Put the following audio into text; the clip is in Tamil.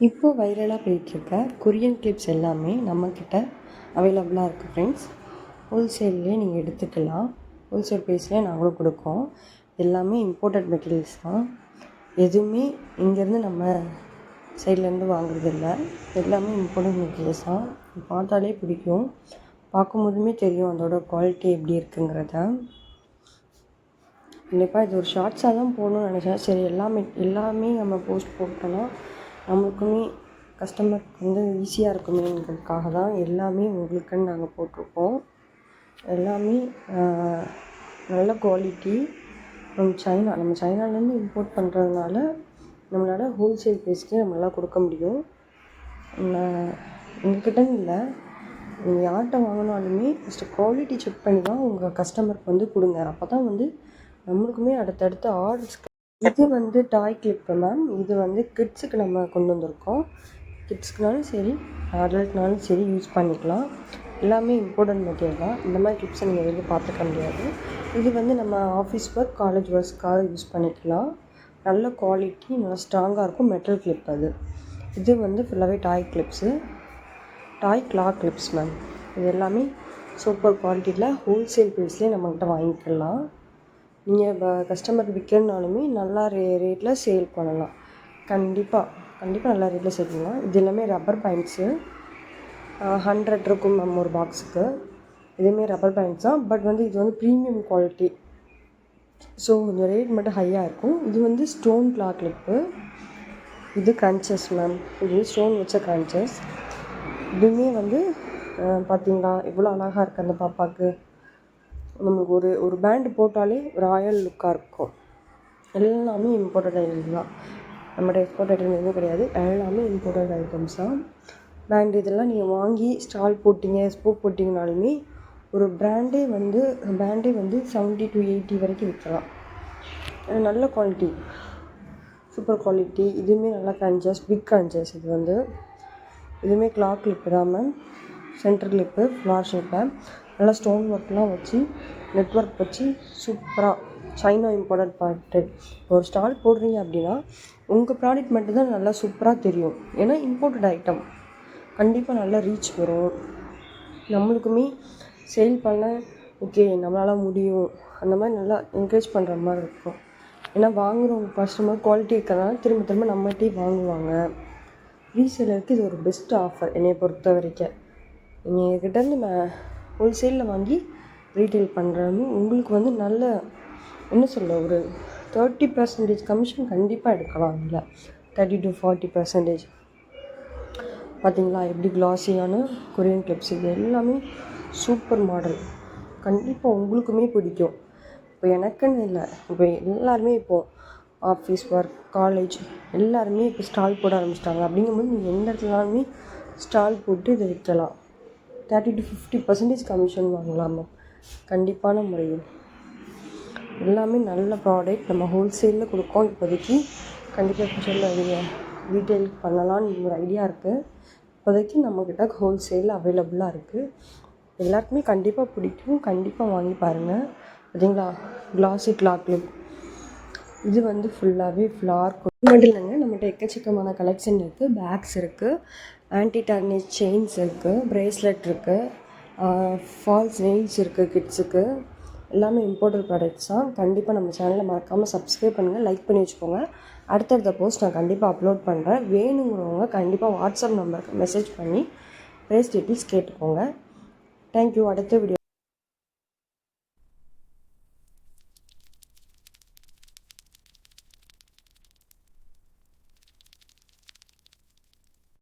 இப்போ வைரலாக போயிட்டுருக்க கொரியன் கிளிப்ஸ் எல்லாமே நம்மக்கிட்ட அவைலபிளாக இருக்குது ஃப்ரெண்ட்ஸ். ஹோல்சேல்லே நீங்கள் எடுத்துக்கலாம். ஹோல்சேல் ப்ரைஸ்லேயே நாங்களும் கொடுக்கோம். எல்லாமே இம்போர்ட்டட் மெட்டீரியல்ஸ் தான். எதுவுமே இங்கேருந்து நம்ம சைட்லேருந்து வாங்குறதில்ல. எல்லாமே இம்போர்ட்டட் மெட்டீரியல்ஸ் தான். பார்த்தாலே பிடிக்கும். பார்க்கும்போதுமே தெரியும் அதோட குவாலிட்டி எப்படி இருக்குங்கிறத. கண்டிப்பாக இது ஒரு ஷார்ட்ஸாக தான் போடணும்னு நினச்சேன். சரி எல்லாமே நம்ம போஸ்ட் போட்டோன்னா நம்மளுக்குமே கஸ்டமருக்கு வந்து ஈஸியாக இருக்குமேங்கிறதுக்காக தான் எல்லாமே உங்களுக்குன்னு நாங்கள் போட்டிருக்கோம். எல்லாமே நல்ல குவாலிட்டி ஃப்ரம் சைனா. நம்ம சைனாலேருந்து இம்போர்ட் பண்ணுறதுனால நம்மளால் ஹோல்சேல் ப்ரைஸ்க்கே நம்மளால் கொடுக்க முடியும். எங்ககிட்டன்னு இல்லை, நீங்கள் யார்கிட்ட வாங்கினாலுமே ஃபஸ்ட்டு குவாலிட்டி செக் பண்ணி தான் உங்கள் கஸ்டமருக்கு வந்து கொடுங்க. அப்போ தான் வந்து நம்மளுக்குமே அடுத்தடுத்த ஆர்டர்ஸ். இது வந்து டாய் கிளிப்பு மேம். இது வந்து கிட்ஸுக்கு நம்ம கொண்டு வந்திருக்கோம். கிட்ஸ்க்குனாலும் சரி அடல்ட்னாலும் சரி யூஸ் பண்ணிக்கலாம். எல்லாமே இம்பார்ட்டன்ட் மெட்டீரியல் தான். இந்த மாதிரி கிளிப்ஸை நீங்கள் எதுவும் பார்த்துக்க முடியாது. இது வந்து நம்ம ஆஃபீஸ் ஒர்க் காலேஜ் ஒர்க்ஸ்க்காக யூஸ் பண்ணிக்கலாம். நல்ல குவாலிட்டி, நல்லா ஸ்ட்ராங்காக இருக்கும். மெட்டல் கிளிப் அது. இது வந்து ஃபுல்லாகவே டாய் கிளிப்ஸு, டாய் கிளா கிளிப்ஸ் மேம். இது எல்லாமே சூப்பர் குவாலிட்டியில் ஹோல்சேல் ப்ரைஸ்லேயே நம்மக்கிட்ட வாங்கிக்கலாம். நீங்கள் இப்போ கஸ்டமருக்கு விற்கிறனாலுமே நல்லா ரேட்டில் சேல் பண்ணலாம். கண்டிப்பாக நல்ல ரேட்டில் சேல் பண்ணலாம். இது எல்லாமே ரப்பர் பேண்ட்ஸு. 100 இருக்கும் மேம் ஒரு பாக்ஸுக்கு. இதுவுமே ரப்பர் பேண்ட்ஸ் தான். பட் வந்து இது வந்து ப்ரீமியம் குவாலிட்டி. ஸோ கொஞ்சம் ரேட் மட்டும் ஹையாக இருக்கும். இது வந்து ஸ்டோன் கிளா கிளிப்பு. இது கிரன்ச்சஸ் மேம். இது ஸ்டோன் வச்ச கிரன்ச்சஸ். இதுவுமே வந்து பார்த்தீங்களா எவ்வளோ அழகாக இருக்குது அந்த பாப்பாவுக்கு. நமக்கு ஒரு பேண்டு போட்டாலே ராயல் லுக்காக இருக்கும். எல்லாமே இம்போர்ட்டட் ஐட்டம்ஸ் தான். நம்மகிட்ட எக்ஸ்போர்ட் ஐட்டம் எதுவும் கிடையாது. எல்லாமே இம்போர்ட்டட் ஐட்டம்ஸ் தான். பேண்டு இதெல்லாம் நீங்கள் வாங்கி ஸ்டால் போட்டிங்க, ஸ்போக் போட்டிங்கனாலுமே ஒரு பேண்டே வந்து 70 to 80 வரைக்கும் விற்கலாம். நல்ல குவாலிட்டி, சூப்பர் குவாலிட்டி. இதுவுமே நல்லா கிரன்ச்சஸ், பிக் கிரன்ச்சஸ். இதுவுமே கிளாக் கிளிப்பு தான் மேம். சென்டர் கிளிப்பு, ஃப்ளார் ஷேப்பில் நல்லா ஸ்டோன் ஒர்க்லாம் வச்சு, நெட்ஒர்க் வச்சு சூப்பராக சைனா இம்போர்ட்டட் ப்ராடக்ட்டு. ஒரு ஸ்டால் போடுறீங்க அப்படின்னா உங்கள் ப்ராடக்ட் மட்டும்தான் நல்லா சூப்பராக தெரியும். ஏன்னா இம்போர்ட்டட் ஐட்டம் கண்டிப்பாக நல்லா ரீச் வரும். நம்மளுக்குமே சேல் பண்ண ஓகே நம்மளால் முடியும், அந்த மாதிரி நல்லா என்கரேஜ் பண்ணுற மாதிரி இருக்கும். ஏன்னா வாங்குகிறவங்க கஸ்டமர் குவாலிட்டி இருக்கிறதுனால திரும்ப நம்மகிட்டே வாங்குவாங்க. ரீசேலருக்கு இது ஒரு பெஸ்ட் ஆஃபர் என்னை பொறுத்த வரைக்கும். நீங்கள் என்கிட்டேருந்து ஹோல்சேலில் வாங்கி ரீட்டெயில் பண்ணுறாங்க. உங்களுக்கு வந்து நல்ல ஒரு 30% கமிஷன் கண்டிப்பாக எடுக்கலாம். இல்லை 30 to 40%. பார்த்தீங்களா எப்படி கிளாஸியான கொரியன் கிளிப்ஸ். இது எல்லாமே சூப்பர் மாடல். கண்டிப்பாக உங்களுக்குமே பிடிக்கும். இப்போ எனக்குன்னு இல்லை, இப்போ எல்லாருமே இப்போது ஆஃபீஸ் ஒர்க் காலேஜ் எல்லாருமே இப்போ ஸ்டால் போட ஆரம்பிச்சிட்டாங்க. அப்படிங்கும்போது நீங்கள் எந்த இடத்துலாலுமே ஸ்டால் போட்டு இதை விற்கலாம். 30 to 50% கமிஷன் வாங்கலாமா கண்டிப்பான முறையில். எல்லாமே நல்ல ப்ராடக்ட். நம்ம ஹோல்சேலில் கொடுக்கோம் இப்போதைக்கு. கண்டிப்பாக ஃபியூச்சரில் ரீட்டெயில் பண்ணலான்னு ஒரு ஐடியா இருக்குது. இப்போதைக்கு நம்மக்கிட்ட ஹோல்சேலில் அவைலபிளாக இருக்குது. எல்லாருக்குமே கண்டிப்பாக பிடிக்கும். கண்டிப்பாக வாங்கி பாருங்கள். பார்த்தீங்களா கிளாஸி கிளாக் கிளிப். இது வந்து ஃபுல்லாகவே ஃப்ளார். இது மட்டும் இல்லைங்க, நம்மகிட்ட எக்கச்சக்கமான கலெக்ஷன் இருக்குது. பேக்ஸ் இருக்குது, ஆன்டி டார்னிஷ் செயின்ஸ் இருக்குது, ப்ரேஸ்லெட் இருக்குது, ஃபால்ஸ் நெயில்ஸ் இருக்குது கிட்ஸுக்கு. எல்லாமே இம்போர்ட்டட் ப்ராடக்ட்ஸ் தான். கண்டிப்பாக நம்ம சேனலை மறக்காமல் சப்ஸ்கிரைப் பண்ணுங்கள், லைக் பண்ணி வச்சுக்கோங்க. அடுத்தடுத்த போஸ்ட் நான் கண்டிப்பாக அப்லோட் பண்ணுறேன். வேணுங்கிறவங்க கண்டிப்பாக வாட்ஸ்அப் நம்பருக்கு மெசேஜ் பண்ணி ப்ரைஸ் டீட்டெயில்ஸ் கேட்டுக்கோங்க. தேங்க்யூ. அடுத்த வீடியோ